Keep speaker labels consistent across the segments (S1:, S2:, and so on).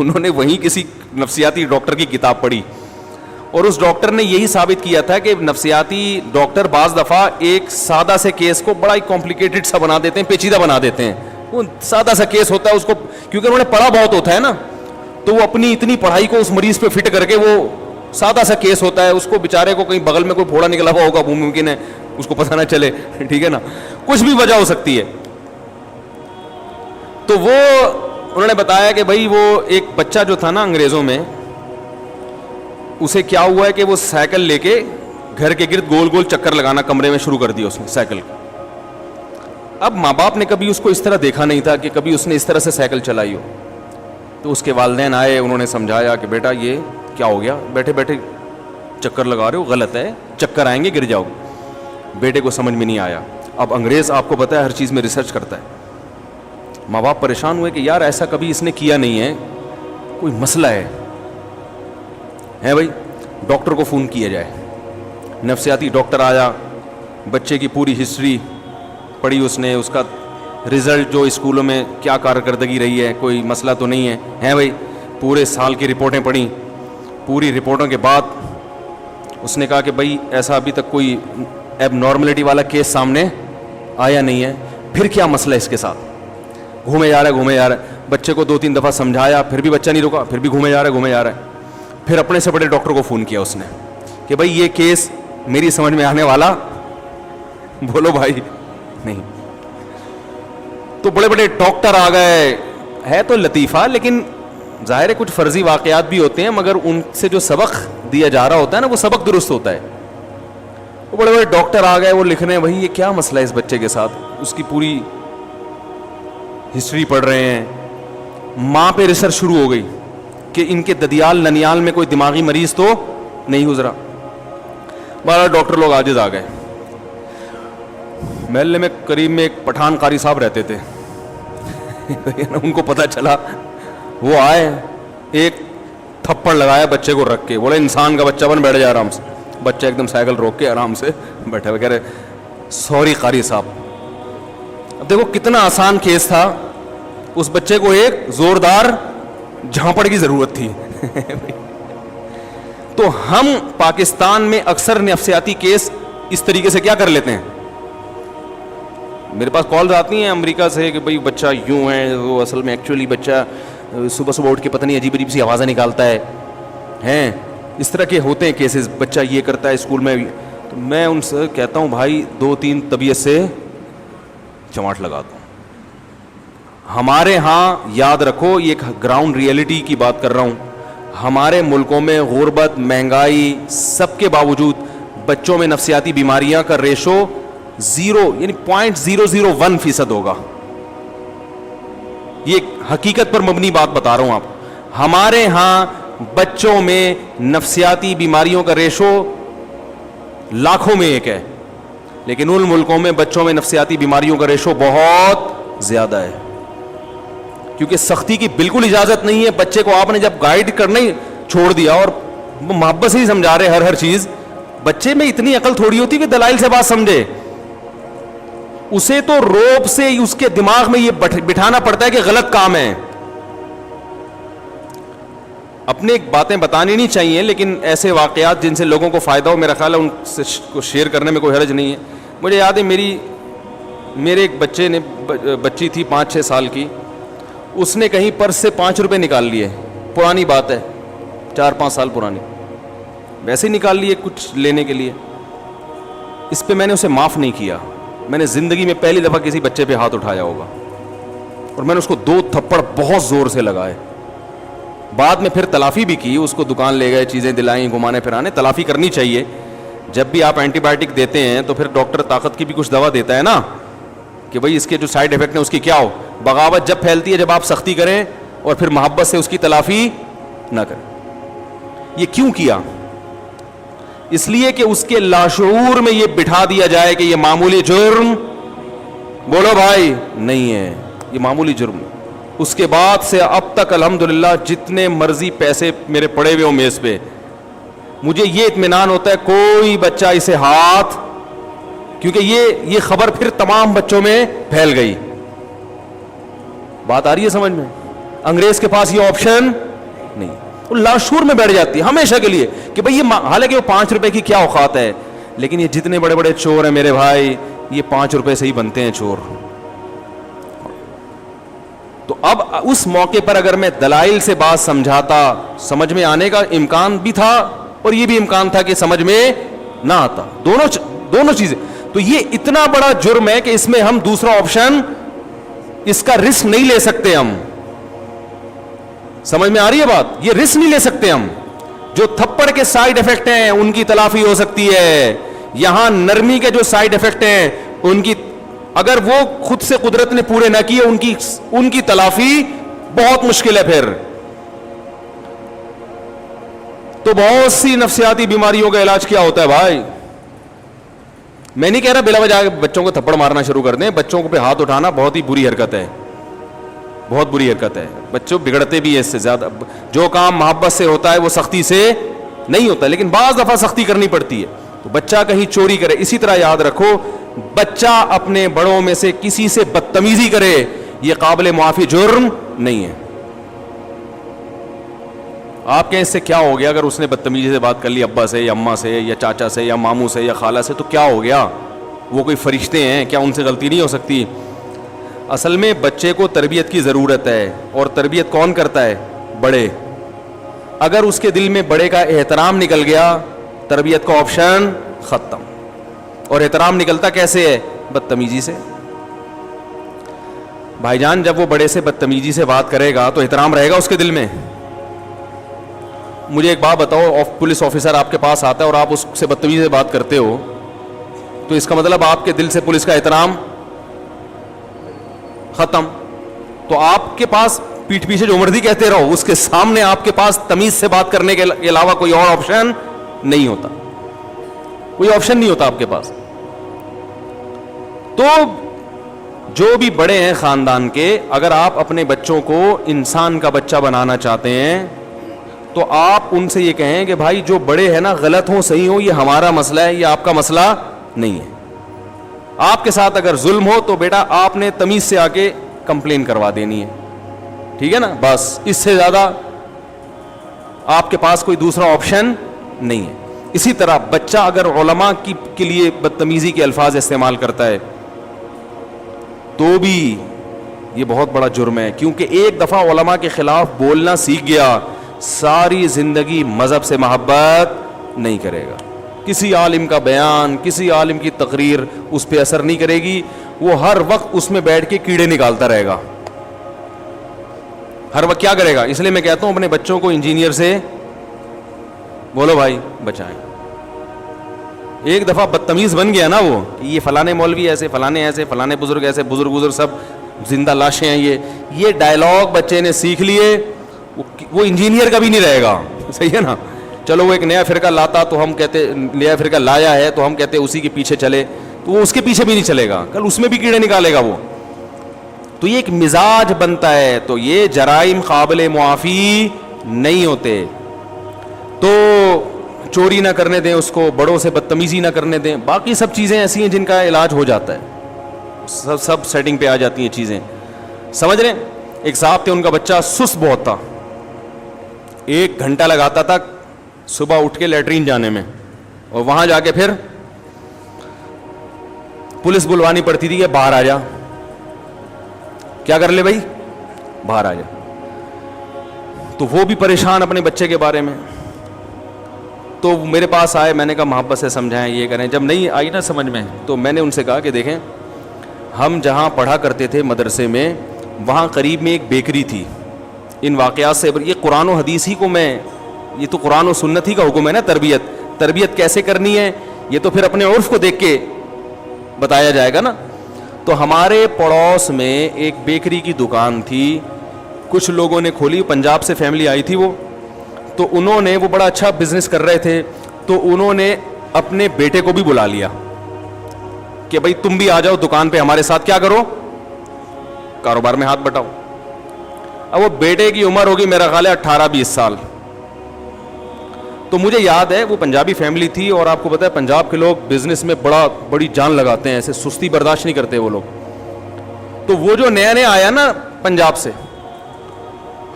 S1: انہوں نے وہیں کسی نفسیاتی ڈاکٹر کی کتاب پڑھی اور اس ڈاکٹر نے یہی ثابت کیا تھا کہ نفسیاتی ڈاکٹر بعض دفعہ ایک سادہ سے کیس کو بڑا ہی کمپلیکیٹڈ سا بنا دیتے ہیں, پیچیدہ بنا دیتے ہیں. وہ سادہ سا کیس ہوتا ہے, اس کو کیونککہ انہوں نے پڑھا بہت ہوتا ہے نا, تو وہ اپنی اتنی پڑھائی کو اس مریض پہ فٹ کر کے, وہ سادہ سا کیس ہوتا ہے, اس کو بیچارے کو کہیں بغل میں کوئی پھوڑا نکلا ہوا ہوگا, ممکن ہے اس کو پتہ نہ چلے, ٹھیک ہے نا, کچھ بھی وجہ ہو سکتی ہے. تو وہ انہوں نے بتایا کہ بھائی وہ ایک بچہ جو تھا نا انگریزوں میں, اسے کیا ہوا ہے کہ وہ سائیکل لے کے گھر کے گرد گول گول چکر لگانا کمرے میں شروع کر دیا اس نے سائیکل کا. اب ماں باپ نے کبھی اس کو اس طرح دیکھا نہیں تھا کہ کبھی اس نے اس طرح سے سائیکل چلائی ہو. تو اس کے والدین آئے, انہوں نے سمجھایا کہ بیٹا یہ کیا ہو گیا, بیٹھے بیٹھے چکر لگا رہے ہو, غلط ہے, چکر آئیں گے گر جاؤ گے. بیٹے کو سمجھ میں نہیں آیا. اب انگریز آپ کو پتہ ہے ہر چیز میں ریسرچ کرتا ہے. ماں باپ پریشان ہوئے کہ یار ایسا کبھی اس نے کیا نہیں ہے, کوئی مسئلہ ہے بھائی, ڈاکٹر کو فون کیا جائے. نفسیاتی ڈاکٹر آیا, بچے کی پوری ہسٹری پڑھی اس نے, اس کا رزلٹ جو اسکولوں میں کیا کارکردگی رہی ہے, کوئی مسئلہ تو نہیں ہے بھائی. پورے سال کی رپورٹیں پڑھیں. پوری رپورٹوں کے بعد اس نے کہا کہ بھائی ایسا ابھی تک کوئی ایب نارملٹی والا کیس سامنے آیا نہیں ہے. پھر کیا مسئلہ ہے اس کے ساتھ؟ گھومے جا رہا ہے. بچے کو 2-3 دفعہ سمجھایا, پھر بھی بچہ نہیں رکا, پھر بھی گھومے جا رہا ہے. پھر اپنے سے بڑے ڈاکٹر کو فون کیا اس نے کہ بھائی یہ کیس میری سمجھ میں آنے والا, بولو بھائی نہیں. تو بڑے بڑے ڈاکٹر آ گئے. ہے تو لطیفہ, لیکن ظاہر ہے کچھ فرضی واقعات بھی ہوتے ہیں, مگر ان سے جو سبق دیا جا رہا ہوتا ہے نا وہ سبق درست ہوتا ہے. وہ بڑے بڑے ڈاکٹر آ گئے, وہ لکھ رہے ہیں بھائی یہ کیا مسئلہ ہے اس بچے کے ساتھ. اس کی پوری ہسٹری پڑھ رہے ہیں. ماں پہ ریسرچ شروع ہو گئی کہ ان کے ددیال ننیال میں کوئی دماغی مریض تو نہیں گزرا. بارہ ڈاکٹر لوگ عاجز آ گئے. محلے میں قریب میں ایک پٹھان قاری صاحب رہتے تھے, ان کو پتہ چلا, وہ آئے, ایک تھپڑ لگایا بچے کو رکھ کے, بولے انسان کا بچہ بن بیٹھ جائے آرام سے. بچہ ایک دم سائیکل روک کے آرام سے بیٹھے ہوئے, کہہ رہے سوری قاری صاحب. اب دیکھو کتنا آسان کیس تھا, اس بچے کو ایک زوردار جھانپڑ کی ضرورت تھی. تو ہم پاکستان میں اکثر نفسیاتی کیس اس طریقے سے کیا کر لیتے ہیں. میرے پاس کالز آتی ہیں امریکہ سے کہ بھئی بچہ یوں ہے, وہ اصل میں ایکچولی بچہ صبح صبح اٹھ کے پتہ نہیں عجیب عجیب سی آوازیں نکالتا ہے, ہیں اس طرح کے ہوتے ہیں کیسز. بچہ یہ کرتا ہے اسکول میں. تو میں ان سے کہتا ہوں بھائی 2-3 طبیعت سے چماٹ لگا دو. ہمارے ہاں یاد رکھو, یہ ایک گراؤنڈ ریئلٹی کی بات کر رہا ہوں, ہمارے ملکوں میں غربت, مہنگائی, سب کے باوجود بچوں میں نفسیاتی بیماریاں کا ریشو 0 یعنی 0.001% ہوگا. یہ حقیقت پر مبنی بات بتا رہا ہوں آپ. ہمارے ہاں بچوں میں نفسیاتی بیماریوں کا ریشو لاکھوں میں 1 ہے, لیکن ان ملکوں میں بچوں میں نفسیاتی بیماریوں کا ریشو بہت زیادہ ہے, کیونکہ سختی کی بالکل اجازت نہیں ہے. بچے کو آپ نے جب گائیڈ کرنا ہی چھوڑ دیا اور محبت سے ہی سمجھا رہے ہر چیز, بچے میں اتنی عقل تھوڑی ہوتی کہ دلائل سے بات سمجھے. اسے تو روب سے اس کے دماغ میں یہ بٹھانا پڑتا ہے کہ غلط کام ہے. اپنے باتیں بتانی نہیں چاہیے, لیکن ایسے واقعات جن سے لوگوں کو فائدہ ہو, میرا خیال ہے ان سے کو شیئر کرنے میں کوئی حرج نہیں ہے. مجھے یاد ہے میرے ایک بچے نے, بچی تھی 5-6 سال کی, اس نے کہیں پرس سے 5 روپے نکال لیے. پرانی بات ہے, 4-5 سال پرانی, ویسے ہی نکال لیے کچھ لینے کے لیے. اس پہ میں نے اسے معاف نہیں کیا. میں نے زندگی میں پہلی دفعہ کسی بچے پہ ہاتھ اٹھایا ہوگا, اور میں نے اس کو 2 تھپڑ بہت زور سے لگائے. بعد میں پھر تلافی بھی کی, اس کو دکان لے گئے, چیزیں دلائیں, گھمانے پھرانے. تلافی کرنی چاہیے. جب بھی آپ اینٹی بایوٹک دیتے ہیں تو پھر ڈاکٹر طاقت کی بھی کچھ دوا دیتا ہے نا, کہ بھئی اس کے جو سائیڈ ایفیکٹ ہیں اس کی کیا ہو. بغاوت جب پھیلتی ہے جب آپ سختی کریں اور پھر محبت سے اس کی تلافی نہ کریں. یہ کیوں کیا؟ اس لیے کہ اس کے لاشعور میں یہ بٹھا دیا جائے کہ یہ معمولی جرم, بولو بھائی, نہیں ہے, یہ معمولی جرم. اس کے بعد سے اب تک الحمدللہ جتنے مرضی پیسے میرے پڑے ہوئے ہوں میز پہ, مجھے یہ اطمینان ہوتا ہے کوئی بچہ اسے ہاتھ, کیونکہ یہ خبر پھر تمام بچوں میں پھیل گئی. بات آ رہی ہے سمجھ میں؟ انگریز کے پاس یہ آپشن نہیں, وہ لاشعور میں بیٹھ جاتی ہے ہمیشہ کے لیے کہ بھئی یہ, حالانکہ وہ 5 روپے کی کیا اوقات ہے, لیکن یہ جتنے بڑے بڑے چور ہیں میرے بھائی, یہ 5 روپے سے ہی بنتے ہیں چور. تو اب اس موقع پر اگر میں دلائل سے بات سمجھاتا, سمجھ میں آنے کا امکان بھی تھا اور یہ بھی امکان تھا کہ سمجھ میں نہ آتا, دونوں چیزیں. تو یہ اتنا بڑا جرم ہے کہ اس میں ہم دوسرا آپشن, اس کا رسک نہیں لے سکتے ہم. سمجھ میں آ رہی ہے بات؟ یہ رسک نہیں لے سکتے ہم. جو تھپڑ کے سائیڈ افیکٹ ہیں ان کی تلافی ہو سکتی ہے, یہاں نرمی کے جو سائیڈ افیکٹ ہیں ان کی, اگر وہ خود سے قدرت نے پورے نہ کیے ان کی تلافی بہت مشکل ہے. پھر تو بہت سی نفسیاتی بیماریوں کا علاج کیا ہوتا ہے بھائی. میں نہیں کہہ رہا بلا وجہ بچوں کو تھپڑ مارنا شروع کر دیں, بچوں کو پہ ہاتھ اٹھانا بہت ہی بری حرکت ہے, بہت بری حرکت ہے. بچوں بگڑتے بھی ہیں اس سے زیادہ. جو کام محبت سے ہوتا ہے وہ سختی سے نہیں ہوتا, لیکن بعض دفعہ سختی کرنی پڑتی ہے. تو بچہ کہیں چوری کرے, اسی طرح یاد رکھو, بچہ اپنے بڑوں میں سے کسی سے بدتمیزی کرے, یہ قابل معافی جرم نہیں ہے. آپ کہیں اس سے کیا ہو گیا اگر اس نے بدتمیزی سے بات کر لی ابا سے یا اماں سے یا چاچا سے یا ماموں سے یا خالہ سے, تو کیا ہو گیا؟ وہ کوئی فرشتے ہیں کیا, ان سے غلطی نہیں ہو سکتی؟ اصل میں بچے کو تربیت کی ضرورت ہے, اور تربیت کون کرتا ہے؟ بڑے. اگر اس کے دل میں بڑے کا احترام نکل گیا, تربیت کا آپشن ختم. اور احترام نکلتا کیسے ہے؟ بدتمیزی سے. بھائی جان جب وہ بڑے سے بدتمیزی سے بات کرے گا تو احترام رہے گا اس کے دل میں؟ مجھے ایک بات بتاؤ, پولیس آفیسر آپ کے پاس آتا ہے اور آپ اس سے بدتمیزی سے بات کرتے ہو, تو اس کا مطلب آپ کے دل سے پولیس کا احترام ختم. تو آپ کے پاس پیٹھ پیچھے جو مرضی کہتے رہو, اس کے سامنے آپ کے پاس تمیز سے بات کرنے کے علاوہ کوئی اور آپشن نہیں ہوتا, کوئی آپشن نہیں ہوتا آپ کے پاس. تو جو بھی بڑے ہیں خاندان کے, اگر آپ اپنے بچوں کو انسان کا بچہ بنانا چاہتے ہیں تو آپ ان سے یہ کہیں کہ بھائی جو بڑے ہیں نا, غلط ہوں صحیح ہوں, یہ ہمارا مسئلہ ہے, یہ آپ کا مسئلہ نہیں ہے. آپ کے ساتھ اگر ظلم ہو تو بیٹا آپ نے تمیز سے آ کے کمپلین کروا دینی ہے, ٹھیک ہے نا, بس. اس سے زیادہ آپ کے پاس کوئی دوسرا آپشن نہیں ہے. اسی طرح بچہ اگر علماء کے لیے بدتمیزی کے الفاظ استعمال کرتا ہے تو بھی یہ بہت بڑا جرم ہے, کیونکہ ایک دفعہ علماء کے خلاف بولنا سیکھ گیا, ساری زندگی مذہب سے محبت نہیں کرے گا. کسی عالم کا بیان, کسی عالم کی تقریر اس پہ اثر نہیں کرے گی, وہ ہر وقت اس میں بیٹھ کے کیڑے نکالتا رہے گا. ہر وقت کیا کرے گا؟ اس لیے میں کہتا ہوں اپنے بچوں کو انجینئر سے بولو بھائی بچائیں. ایک دفعہ بدتمیز بن گیا نا وہ, یہ فلانے مولوی ایسے, فلانے ایسے, فلانے بزرگ ایسے, بزرگ سب زندہ لاشیں ہیں, یہ ڈائلاگ بچے نے سیکھ لیے, وہ انجینئر کا بھی نہیں رہے گا. صحیح ہے نا. چلو وہ ایک نیا فرقہ لاتا تو ہم کہتے, نیا فرقہ لایا ہے تو ہم کہتے اسی کے پیچھے چلے, تو وہ اس کے پیچھے بھی نہیں چلے گا, کل اس میں بھی کیڑے نکالے گا وہ. تو یہ ایک مزاج بنتا ہے, تو یہ جرائم قابل معافی نہیں ہوتے. تو چوری نہ کرنے دیں اس کو, بڑوں سے بدتمیزی نہ کرنے دیں, باقی سب چیزیں ایسی ہیں جن کا علاج ہو جاتا ہے, سب سیٹنگ پہ آ جاتی ہیں چیزیں. سمجھ رہے ہیں؟ ایک صاحب تھے, ان کا بچہ سست بہت تھا, 1 گھنٹہ لگاتا تھا صبح اٹھ کے لیٹرین جانے میں, اور وہاں جا کے پھر پولیس بلوانی پڑتی تھی کہ باہر آ جا. کیا کر لے بھائی؟ باہر آ جا. تو وہ بھی پریشان اپنے بچے کے بارے میں. تو میرے پاس آئے, میں نے کہا محبت سے سمجھائیں, یہ کریں. جب نہیں آئی نا سمجھ میں, تو میں نے ان سے کہا کہ دیکھیں, ہم جہاں پڑھا کرتے تھے مدرسے میں, وہاں قریب میں ایک بیکری تھی. ان واقعات سے یہ قرآن و حدیث ہی کو میں, یہ تو قرآن و سنت ہی کا حکم ہے نا. تربیت کیسے کرنی ہے یہ تو پھر اپنے عرف کو دیکھ کے بتایا جائے گا نا. تو ہمارے پڑوس میں ایک بیکری کی دکان تھی, کچھ لوگوں نے کھولی, پنجاب سے فیملی آئی تھی وہ, تو انہوں نے, وہ بڑا اچھا بزنس کر رہے تھے, تو انہوں نے اپنے بیٹے کو بھی بلا لیا کہ بھائی تم بھی آ جاؤ دکان پہ, ہمارے ساتھ کیا کرو, کاروبار میں ہاتھ بٹاؤ. اب وہ بیٹے کی عمر ہوگی میرا خیال ہے 18-20 سال. تو مجھے یاد ہے وہ پنجابی فیملی تھی, اور آپ کو پتا ہے پنجاب کے لوگ بزنس میں بڑی جان لگاتے ہیں, ایسے سستی برداشت نہیں کرتے وہ لوگ. تو وہ جو نیا آیا نا پنجاب سے,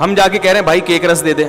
S1: ہم جا کے کہہ رہے ہیں بھائی کیک رس دے دیں,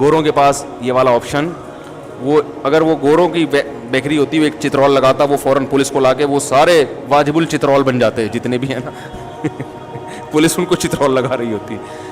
S1: گوروں کے پاس یہ والا آپشن, وہ اگر وہ گوروں کی بیکری ہوتی, وہ ایک چترول لگاتا, وہ فوراً پولیس کو لا کے وہ سارے واجب الچترول بن جاتے ہیں جتنے بھی ہیں نا پولیس ان کو چترول لگا رہی ہوتی ہے.